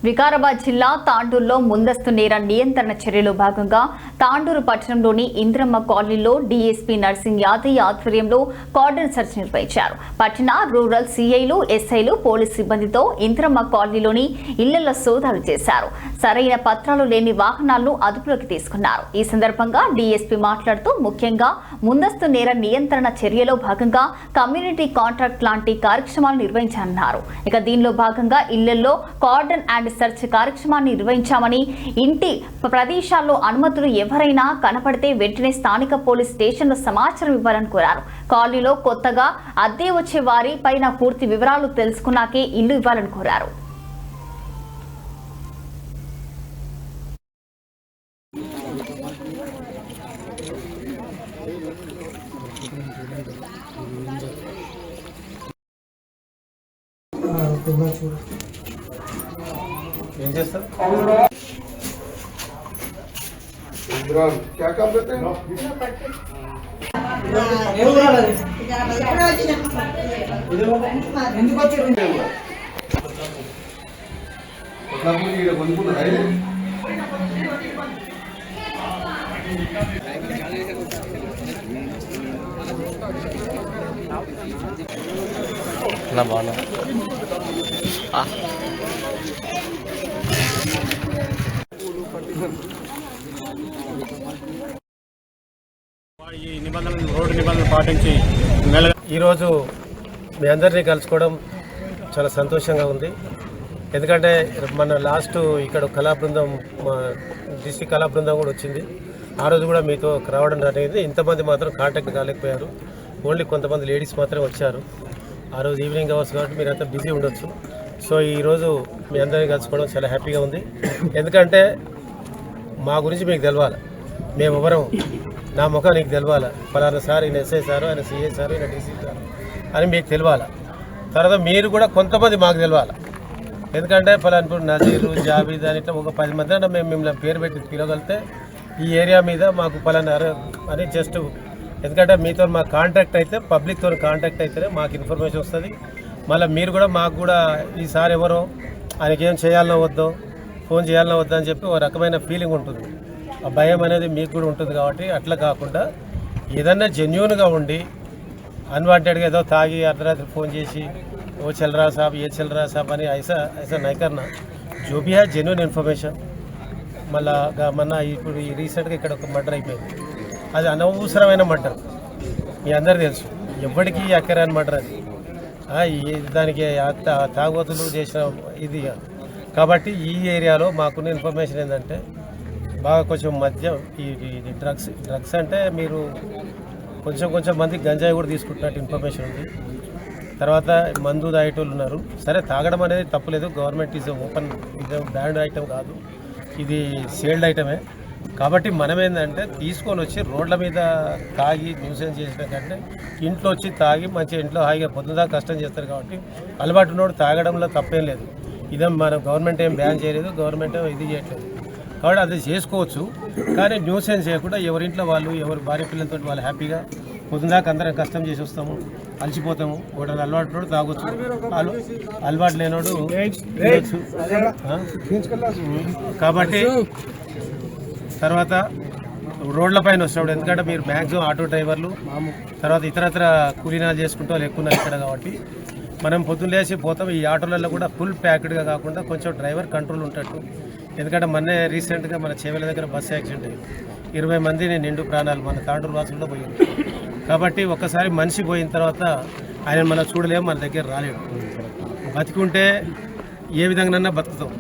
వికారాబాద్ జిల్లా తాండూరులో ముందస్తు నేర నియంత్రణ చర్యలో భాగంగా తాండూరు పట్టణంలోని ఇంద్రమ్మ కాలనీలో డీఎస్పీ నర్సింగ్ యాదయ్య ఆధ్వర్యంలో కార్డన్ సెర్చ్ నిర్వహించారు. పట్టణ రూరల్ సీఐలు, ఎస్ఐలు, పోలీస్ సిబ్బందితో ఇంద్రమ్మ కాలనీలోని ఇళ్లలో సోదాలు చేశారు. సరైన పత్రాలు లేని వాహనాలను అదుపులోకి తీసుకున్నారు. ఈ సందర్భంగా డీఎస్పీ మాట్లాడుతూ ముఖ్యంగా ముందస్తు నేర నియంత్రణ చర్యలో భాగంగా కమ్యూనిటీ కాంట్రాక్ట్ లాంటి కార్యక్రమాలు నిర్వహించారన్నారు. ఇక దీనిలో భాగంగా ఇళ్లలో కార్డన్ అండ్ సెర్చ్ కార్యక్రమాన్ని నిర్వహించామని, ఇంటి ప్రదేశాల్లో అనుమతులు ఎవరైనా కనపడితే వెంటనే స్థానిక పోలీస్ స్టేషన్లో సమాచారం ఇవ్వాలని కోరారు. కాలనీలో కొత్తగా అద్దె వచ్చే వారి పైన పూర్తి వివరాలు తెలుసుకున్నాకే ఇల్లు ఇవ్వాలని కోరారు. क्या काम करते हैं? ना बाना ఈ నిబంధనలు రోడ్డు నిబంధనలు పాటించి ఈరోజు మీ అందరినీ కలుసుకోవడం చాలా సంతోషంగా ఉంది. ఎందుకంటే మన లాస్ట్ ఇక్కడ కళా బృందం, మా డిస్ట్రిక్ట్ కళా బృందం కూడా వచ్చింది. ఆ రోజు కూడా మీతో రావడం జరిగింది. ఇంతమంది మాత్రం కాంటాక్ట్ కాలేకపోయారు. ఓన్లీ కొంతమంది లేడీస్ మాత్రమే వచ్చారు. ఆ రోజు ఈవినింగ్ అవర్స్ కాబట్టి మీరంతా బిజీ ఉండొచ్చు. సో ఈరోజు మీ అందరినీ కలుసుకోవడం చాలా హ్యాపీగా ఉంది. ఎందుకంటే మా గురించి మీకు తెలవాలి, మేము ఎవరం, నా ముఖం నీకు తెలవాలి. ఫలానా సార్, ఈయన ఎస్ఐ సారు, ఆయన సిఐ సారు, ఈయన డీసీ సారు అని మీకు తెలవాలి. తర్వాత మీరు కూడా కొంతమంది మాకు తెలవాలి. ఎందుకంటే ఫలానా నజీరు, జాబీద్ అని ఇట్లా ఒక 10 మంది అయినా మేము మిమ్మల్ని పేరు పెట్టి పిలవగలిగితే ఈ ఏరియా మీద మాకు ఫలానా అని జస్ట్, ఎందుకంటే మీతో మాకు కాంటాక్ట్ అయితే, పబ్లిక్తో కాంటాక్ట్ అయితేనే మాకు ఇన్ఫర్మేషన్ వస్తుంది. మళ్ళీ మీరు కూడా మాకు కూడా ఈసారి ఎవరో ఆయనకి ఏం చేయాలనో వద్దో, ఫోన్ చేయాలనో వద్దా అని చెప్పి ఒక రకమైన ఫీలింగ్ ఉంటుంది. ఆ భయం అనేది మీకు కూడా ఉంటుంది. కాబట్టి అట్లా కాకుండా ఏదన్నా జెన్యూన్గా ఉండి, అన్వాంటెడ్గా ఏదో తాగి అర్ధరాత్రి ఫోన్ చేసి ఓ చల్ రहा साहब, ये चल रहा साहब అని ऐसा नहीं करना. जो भी है జెన్యూన్ ఇన్ఫర్మేషన్. మళ్ళా మొన్న ఇప్పుడు రీసెంట్గా ఇక్కడ ఒక మర్డర్ అయిపోయింది. అది అనవసరమైన మర్డర్, మీ అందరికీ తెలుసు. ఎప్పటికీ అక్కరాని మర్డర్ అది. దానికి తాగుబోతులు చేసిన ఇది. కాబట్టి ఈ ఏరియాలో మాకున్న ఇన్ఫర్మేషన్ ఏంటంటే బాగా కొంచెం మద్యం, ఈ డ్రగ్స్ అంటే మీరు కొంచెం మంది గంజాయి కూడా తీసుకుంటున్నట్టు ఇన్ఫర్మేషన్ ఉంది. తర్వాత మందు తాగేటోళ్ళు ఉన్నారు. సరే, తాగడం అనేది తప్పులేదు. గవర్నమెంట్ ఈజ్ ఓపెన్, ఇది బ్యాండ్ ఐటమ్ కాదు, ఇది సేల్డ్ ఐటమే. కాబట్టి మనం ఏంటంటే తీసుకొని వచ్చి రోడ్ల మీద తాగి న్యూసెన్స్ చేసిన కంటే ఇంట్లో వచ్చి తాగి మంచిగా ఇంట్లో హాయిగా పొద్దుదా కష్టం చేస్తారు. కాబట్టి అలవాటు ఉన్నోడు తాగడంలో తప్పేం లేదు. ఇదేం మన గవర్నమెంట్ ఏం బ్యాన్ చేయలేదు, గవర్నమెంట్ ఏం ఇది చేయట్లేదు. కాబట్టి అది చేసుకోవచ్చు. కానీ న్యూసెన్స్ చేయకుండా ఎవరింట్లో వాళ్ళు, ఎవరి భార్య పిల్లలతో వాళ్ళు హ్యాపీగా పొద్దుదాకా అందరం కష్టం చేసి వస్తాము, అలసిపోతాము. ఒకటి అలవాటు తాగొచ్చు, అలవాటు లేనోడు తినొచ్చు. కాబట్టి తర్వాత రోడ్ల పైన వచ్చినప్పుడు, ఎందుకంటే మీరు మ్యాక్సిమం ఆటో డ్రైవర్లు, తర్వాత ఇతరత్ర కూలీనాలు చేసుకుంటూ వాళ్ళు ఎక్కువ ఉన్నారు ఇక్కడ. కాబట్టి మనం పొద్దున్న లేచి పోతాం. ఈ ఆటోలలో కూడా ఫుల్ ప్యాక్డ్గా కాకుండా కొంచెం డ్రైవర్ కంట్రోల్ ఉంటట్టు. ఎందుకంటే మొన్నే రీసెంట్గా మన చేవెళ్ళ దగ్గర బస్సు యాక్సిడెంట్ అయ్యింది. 20 మంది నిండు ప్రాణాలు మన తాండూరు వాసుల్లో పోయింది. కాబట్టి ఒక్కసారి మనిషి పోయిన తర్వాత ఆయన మనం చూడలేము, మన దగ్గర రాలేడు. బతికుంటే ఏ విధంగానన్నా బతుకుతాం.